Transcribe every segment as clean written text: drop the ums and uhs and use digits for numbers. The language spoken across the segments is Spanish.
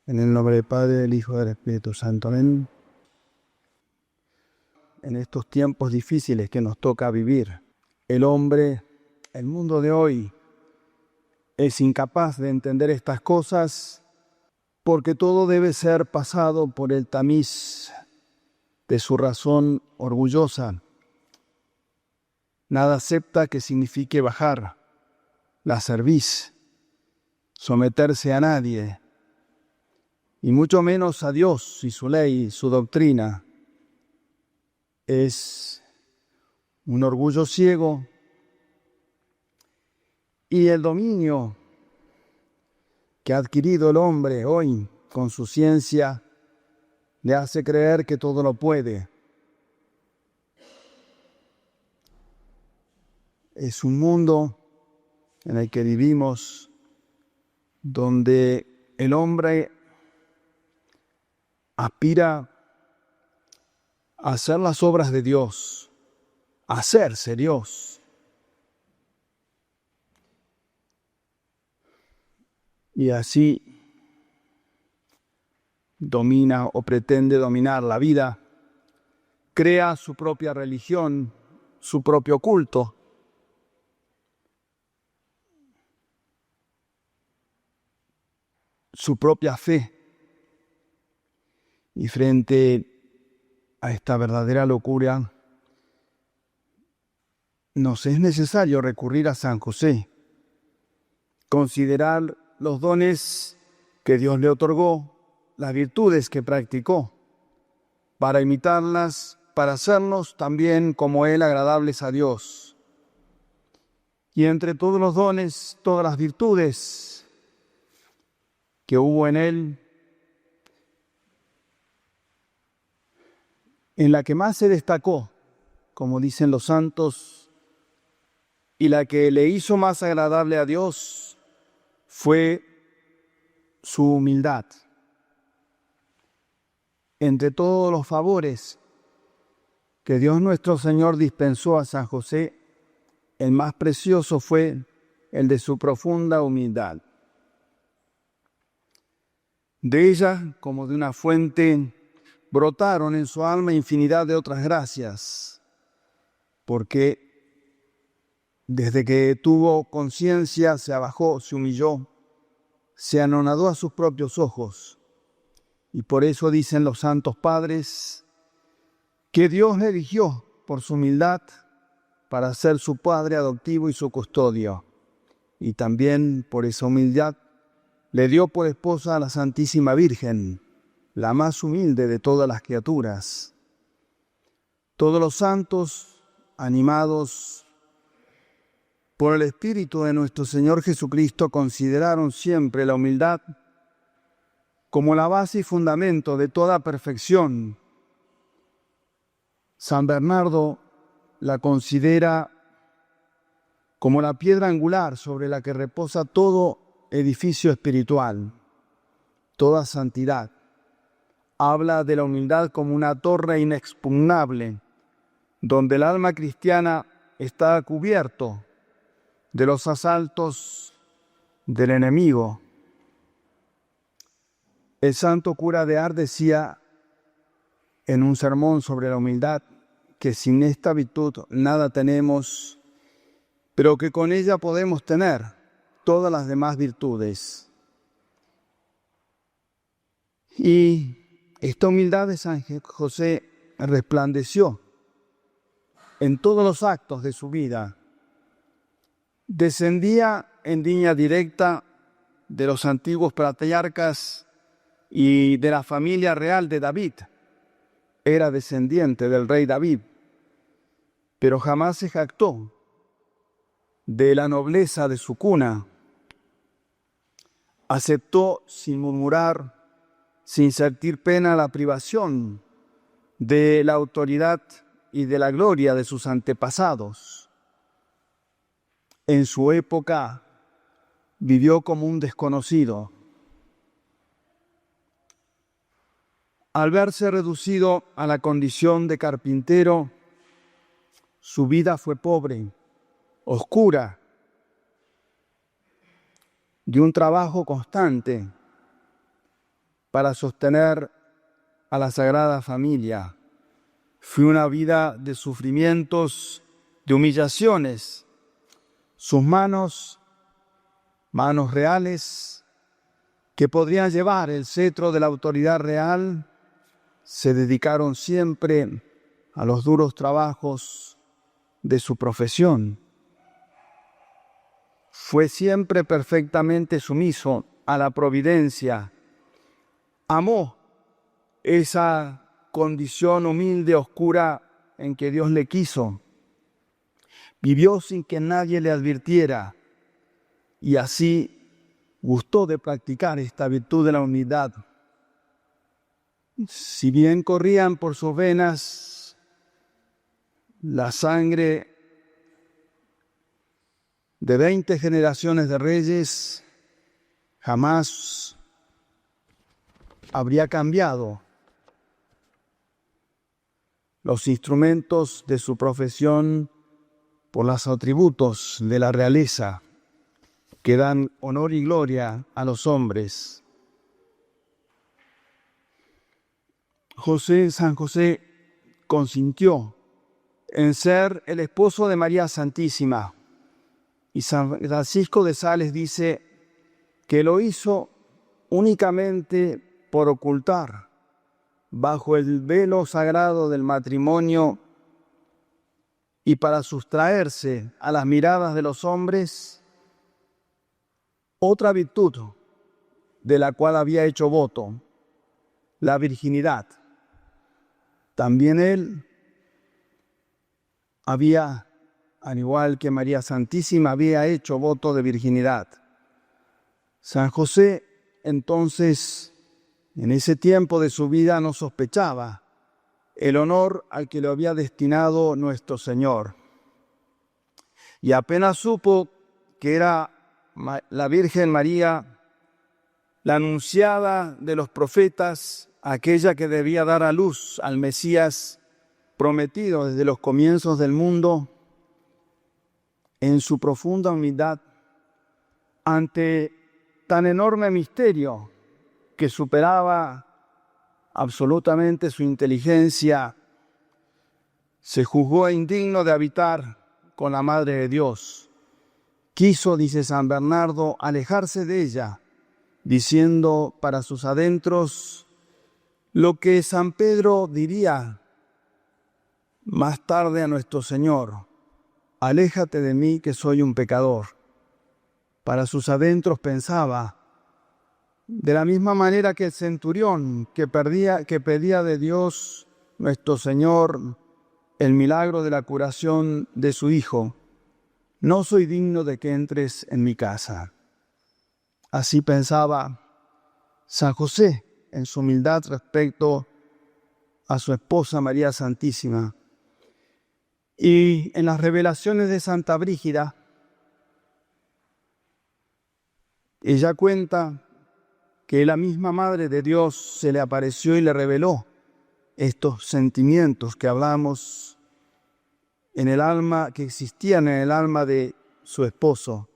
En el nombre del Padre, del Hijo y del Espíritu Santo. Amén. En estos tiempos difíciles que nos toca vivir, el mundo de hoy, es incapaz de entender estas cosas porque todo debe ser pasado por el tamiz de su razón orgullosa. Nada acepta que signifique bajar la cerviz, someterse a nadie, y mucho menos a Dios y su ley, su doctrina. Es un orgullo ciego, y el dominio que ha adquirido el hombre hoy con su ciencia le hace creer que todo lo puede. Es un mundo en el que vivimos donde el hombre aspira a hacer las obras de Dios, a hacerse Dios. Y así domina o pretende dominar la vida, crea su propia religión, su propio culto. Su propia fe. Y frente a esta verdadera locura, nos es necesario recurrir a San José, considerar los dones que Dios le otorgó, las virtudes que practicó, para imitarlas, para hacernos también como Él agradables a Dios. Y entre todos los dones, todas las virtudes que hubo en Él, en la que más se destacó, como dicen los santos, y la que le hizo más agradable a Dios, fue su humildad. Entre todos los favores que Dios nuestro Señor dispensó a San José, el más precioso fue el de su profunda humildad. De ella, como de una fuente, brotaron en su alma infinidad de otras gracias, porque desde que tuvo conciencia se abajó, se humilló, se anonadó a sus propios ojos. Y por eso dicen los santos padres que Dios le eligió por su humildad para ser su padre adoptivo y su custodio. Y también por esa humildad le dio por esposa a la Santísima Virgen, la más humilde de todas las criaturas. Todos los santos, animados por el Espíritu de nuestro Señor Jesucristo, consideraron siempre la humildad como la base y fundamento de toda perfección. San Bernardo la considera como la piedra angular sobre la que reposa todo edificio espiritual, toda santidad. Habla de la humildad como una torre inexpugnable, donde el alma cristiana está cubierto de los asaltos del enemigo. El santo cura de Ars decía en un sermón sobre la humildad que sin esta virtud nada tenemos, pero que con ella podemos tener todas las demás virtudes. Y esta humildad de San José resplandeció en todos los actos de su vida. Descendía en línea directa de los antiguos patriarcas y de la familia real de David. Era descendiente del rey David, pero jamás se jactó de la nobleza de su cuna. Aceptó sin murmurar, sin sentir pena, la privación de la autoridad y de la gloria de sus antepasados. En su época vivió como un desconocido. Al verse reducido a la condición de carpintero, su vida fue pobre, oscura, de un trabajo constante. para sostener a la Sagrada Familia. Fue una vida de sufrimientos, de humillaciones. Sus manos reales, que podrían llevar el cetro de la autoridad real, se dedicaron siempre a los duros trabajos de su profesión. Fue siempre perfectamente sumiso a la providencia. Amó esa condición humilde, oscura, en que Dios le quiso. Vivió sin que nadie le advirtiera y así gustó de practicar esta virtud de la humildad. Si bien corrían por sus venas la sangre de 20 generaciones de reyes, jamás habría cambiado los instrumentos de su profesión por los atributos de la realeza que dan honor y gloria a los hombres. San José consintió en ser el esposo de María Santísima. Y San Francisco de Sales dice que lo hizo únicamente por ocultar bajo el velo sagrado del matrimonio y para sustraerse a las miradas de los hombres otra virtud de la cual había hecho voto, la virginidad. También él había, al igual que María Santísima, había hecho voto de virginidad. San José, entonces, en ese tiempo de su vida no sospechaba el honor al que le había destinado nuestro Señor. Y apenas supo que era la Virgen María, la anunciada de los profetas, aquella que debía dar a luz al Mesías prometido desde los comienzos del mundo, en su profunda humildad, ante tan enorme misterio que superaba absolutamente su inteligencia, se juzgó indigno de habitar con la Madre de Dios. Quiso, dice San Bernardo, alejarse de ella, diciendo para sus adentros lo que San Pedro diría más tarde a nuestro Señor: aléjate de mí, que soy un pecador. Para sus adentros pensaba, de la misma manera que el centurión que pedía de Dios nuestro Señor el milagro de la curación de su hijo: no soy digno de que entres en mi casa. Así pensaba San José en su humildad respecto a su esposa María Santísima. Y en las revelaciones de Santa Brígida, ella cuenta que la misma Madre de Dios se le apareció y le reveló estos sentimientos que hablamos en el alma, que existían en el alma de su esposo.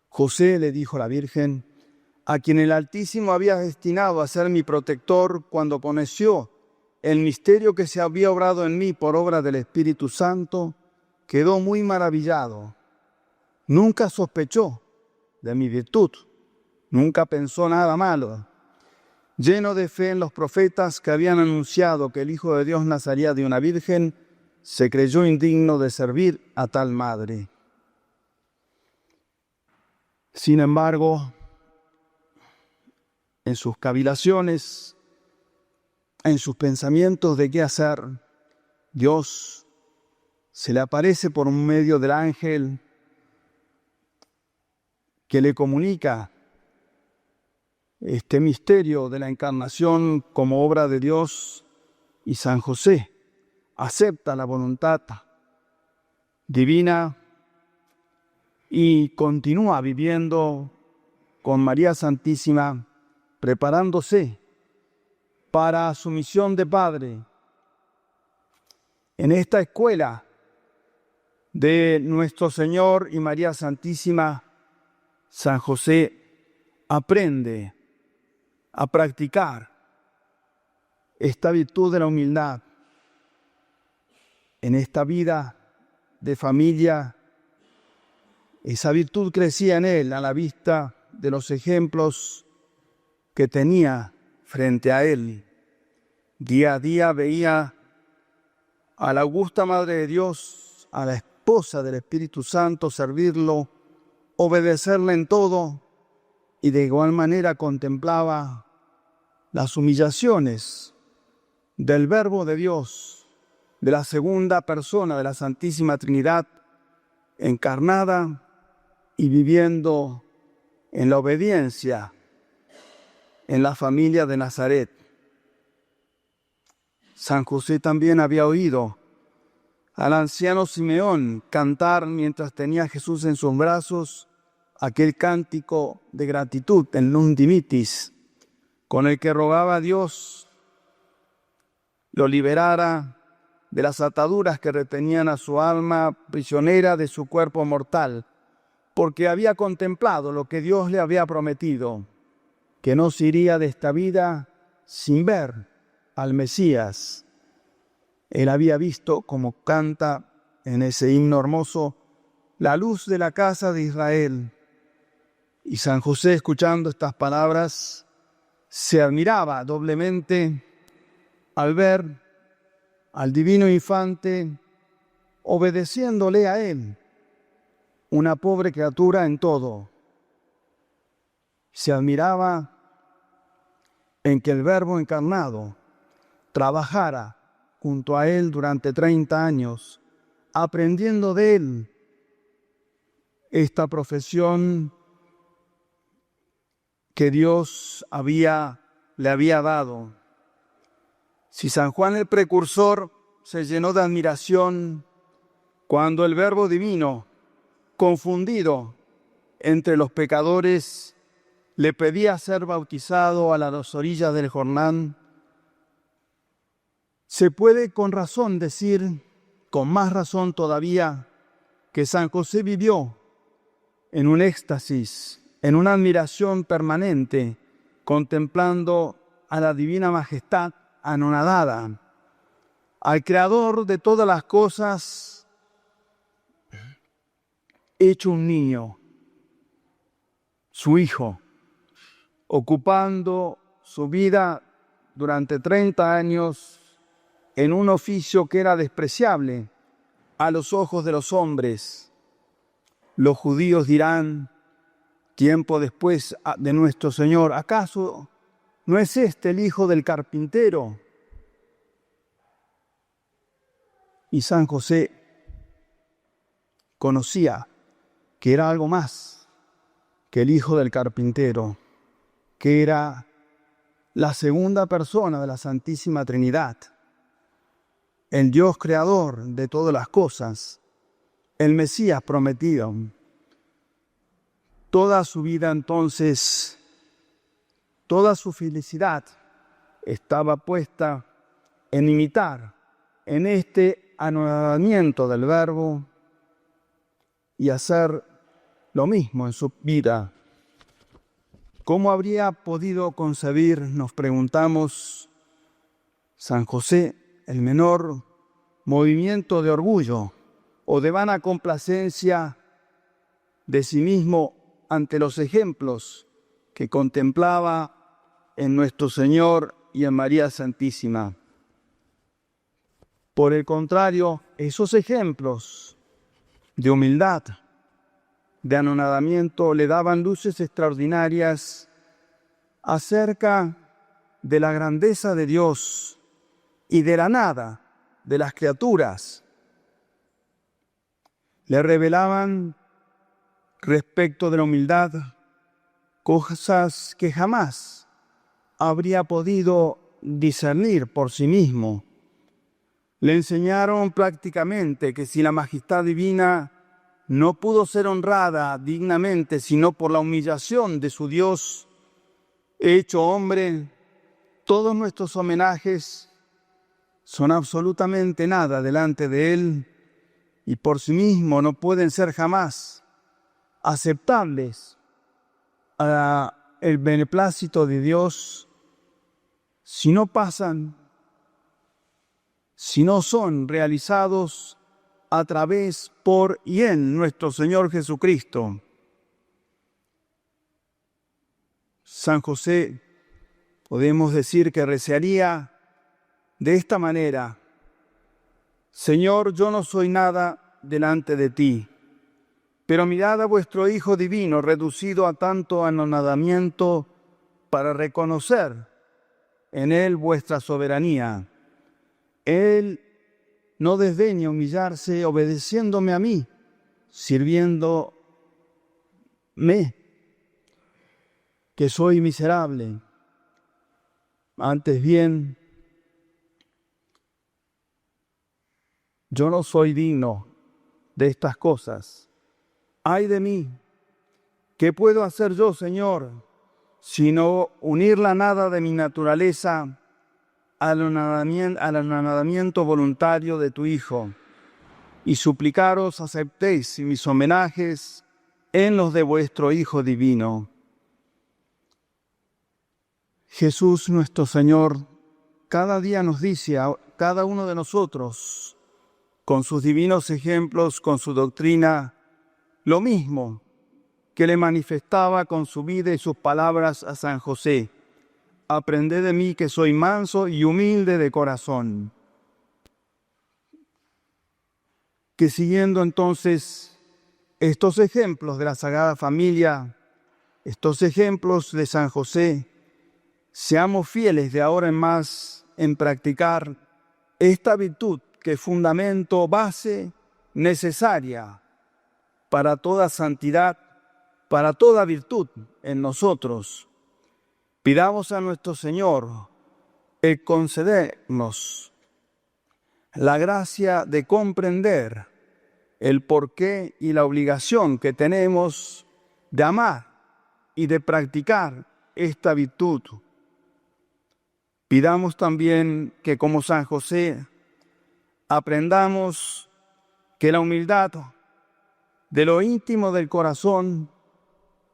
José, le dijo la Virgen, a quien el Altísimo había destinado a ser mi protector cuando conoció el misterio que se había obrado en mí por obra del Espíritu Santo, quedó muy maravillado. Nunca sospechó de mi virtud, nunca pensó nada malo. Lleno de fe en los profetas que habían anunciado que el Hijo de Dios nacería de una virgen, se creyó indigno de servir a tal madre. Sin embargo, en sus cavilaciones, en sus pensamientos de qué hacer, Dios se le aparece por un medio del ángel que le comunica este misterio de la encarnación como obra de Dios, y San José acepta la voluntad divina y continúa viviendo con María Santísima, preparándose para su misión de padre. En esta escuela de nuestro Señor y María Santísima, San José aprende a practicar esta virtud de la humildad en esta vida de familia. Esa virtud crecía en él a la vista de los ejemplos que tenía frente a él. Día a día veía a la augusta Madre de Dios, a la esposa del Espíritu Santo, servirlo, obedecerle en todo, y de igual manera contemplaba las humillaciones del Verbo de Dios, de la segunda persona de la Santísima Trinidad, encarnada y viviendo en la obediencia en la familia de Nazaret. San José también había oído al anciano Simeón cantar mientras tenía a Jesús en sus brazos aquel cántico de gratitud, el Nunc Dimittis, con el que rogaba a Dios lo liberara de las ataduras que retenían a su alma prisionera de su cuerpo mortal, porque había contemplado lo que Dios le había prometido, que no se iría de esta vida sin ver al Mesías. Él había visto, como canta en ese himno hermoso, la luz de la casa de Israel. Y San José, escuchando estas palabras, se admiraba doblemente al ver al divino infante obedeciéndole a él, una pobre criatura en todo. Se admiraba en que el Verbo encarnado trabajara junto a él durante 30 años, aprendiendo de él esta profesión que Dios le había dado. Si San Juan el Precursor se llenó de admiración cuando el Verbo divino, confundido entre los pecadores, le pedía ser bautizado a las orillas del Jordán, se puede con razón decir, con más razón todavía, que San José vivió en un éxtasis, en una admiración permanente, contemplando a la divina majestad anonadada, al Creador de todas las cosas, hecho un niño, su Hijo, ocupando su vida durante 30 años en un oficio que era despreciable a los ojos de los hombres. Los judíos dirán, tiempo después de nuestro Señor, ¿acaso no es este el hijo del carpintero? Y San José conocía que era algo más que el hijo del carpintero, que era la segunda persona de la Santísima Trinidad, el Dios creador de todas las cosas, el Mesías prometido. Toda su vida entonces, toda su felicidad estaba puesta en imitar en este anonadamiento del Verbo y hacer lo mismo en su vida. ¿Cómo habría podido concebir, nos preguntamos, San José, el menor movimiento de orgullo o de vana complacencia de sí mismo ante los ejemplos que contemplaba en nuestro Señor y en María Santísima? Por el contrario, esos ejemplos de humildad, de anonadamiento, le daban luces extraordinarias acerca de la grandeza de Dios y de la nada de las criaturas. Le revelaban respecto de la humildad cosas que jamás habría podido discernir por sí mismo. Le enseñaron prácticamente que si la majestad divina no pudo ser honrada dignamente sino por la humillación de su Dios hecho hombre, todos nuestros homenajes son absolutamente nada delante de Él y por sí mismo no pueden ser jamás aceptables al beneplácito de Dios si no pasan, si no son realizados a través, por y en nuestro Señor Jesucristo. San José, podemos decir que rezaría de esta manera: Señor, yo no soy nada delante de ti, pero mirad a vuestro Hijo divino, reducido a tanto anonadamiento, para reconocer en Él vuestra soberanía. Él no desdeña humillarse obedeciéndome a mí, sirviéndome, que soy miserable. Antes bien, yo no soy digno de estas cosas. ¡Ay de mí! ¿Qué puedo hacer yo, Señor, sino unir la nada de mi naturaleza al anonadamiento voluntario de tu Hijo, y suplicaros aceptéis mis homenajes en los de vuestro Hijo divino? Jesús nuestro Señor cada día nos dice a cada uno de nosotros, con sus divinos ejemplos, con su doctrina, lo mismo que le manifestaba con su vida y sus palabras a San José: aprended de mí, que soy manso y humilde de corazón. Que siguiendo entonces estos ejemplos de la Sagrada Familia, estos ejemplos de San José, seamos fieles de ahora en más en practicar esta virtud, que es fundamento, base necesaria para toda santidad, para toda virtud en nosotros. Pidamos a nuestro Señor el concedernos la gracia de comprender el porqué y la obligación que tenemos de amar y de practicar esta virtud. Pidamos también que, como San José, aprendamos que la humildad de lo íntimo del corazón,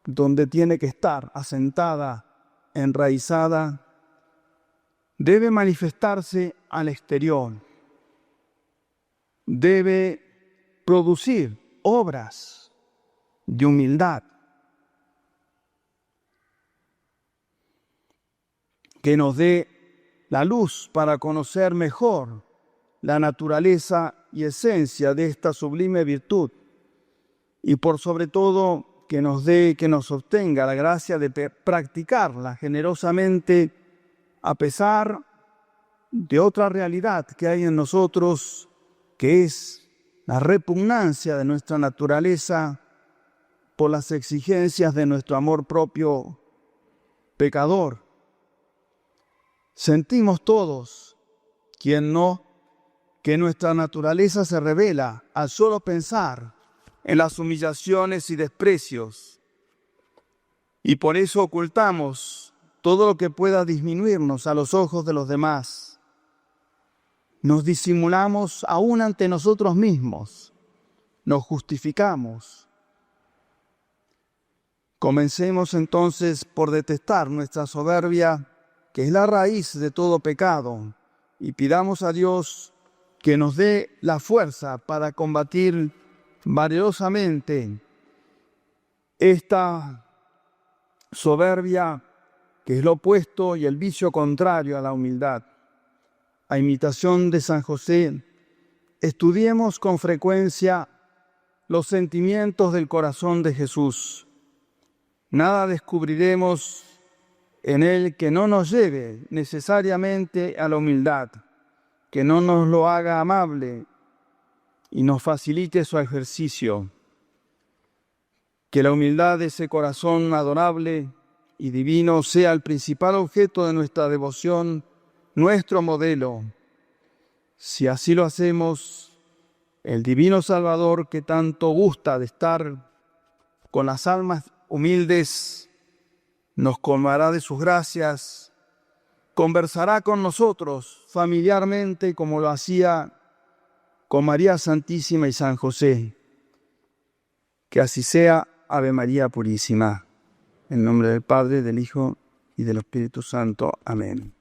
donde tiene que estar asentada, enraizada, debe manifestarse al exterior, debe producir obras de humildad que nos dé la luz para conocer mejor la naturaleza y esencia de esta sublime virtud, y por sobre todo que nos obtenga la gracia de practicarla generosamente, a pesar de otra realidad que hay en nosotros, que es la repugnancia de nuestra naturaleza por las exigencias de nuestro amor propio pecador. Sentimos todos, ¿quién no?, que nuestra naturaleza se revela al solo pensar en las humillaciones y desprecios, y por eso ocultamos todo lo que pueda disminuirnos a los ojos de los demás. Nos disimulamos aún ante nosotros mismos, nos justificamos. Comencemos entonces por detestar nuestra soberbia, que es la raíz de todo pecado, y pidamos a Dios que nos dé la fuerza para combatir valerosamente esta soberbia, que es lo opuesto y el vicio contrario a la humildad. A imitación de San José, estudiemos con frecuencia los sentimientos del corazón de Jesús. Nada descubriremos en él que no nos lleve necesariamente a la humildad, que no nos lo haga amable y nos facilite su ejercicio. Que la humildad de ese corazón adorable y divino sea el principal objeto de nuestra devoción, nuestro modelo. Si así lo hacemos, el divino Salvador, que tanto gusta de estar con las almas humildes, nos colmará de sus gracias, conversará con nosotros familiarmente como lo hacía con María Santísima y San José. Que así sea. Ave María Purísima. En nombre del Padre, del Hijo y del Espíritu Santo. Amén.